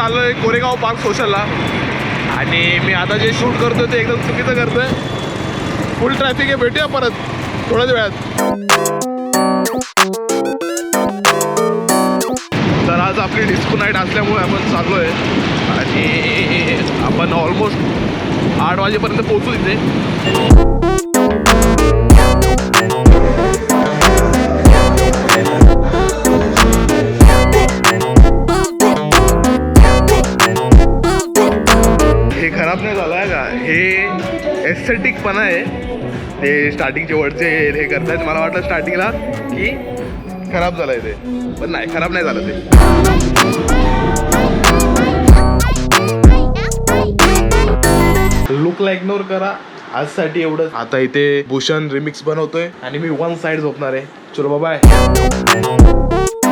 चाललोय कोरेगाव पार्क सोशलला आणि मी आता जे शूट करतोय ते एकदम चुकीचं करतोय. फुल ट्रॅफिक आहे. भेटूया परत थोड्याच वेळात. तर आज आपली डिस्को नाईट असल्यामुळे आपण चाललोय आणि आपण ऑलमोस्ट 8 वाजेपर्यंत पोहोचू तिथे. हे खराब नाही झालं आहे का? हे एस्थेटिक पण आहे. ते स्टार्टिंगचे वरचे हे करतायत. मला वाटलं स्टार्टिंगला की खराब झालंय ते, पण नाही, खराब नाही झालं ते. लुकला इग्नोर करा आजसाठी एवढं. आता इथे भूषण रिमिक्स बनवतोय आणि मी वन साइड झोपणार आहे. चलो बाय.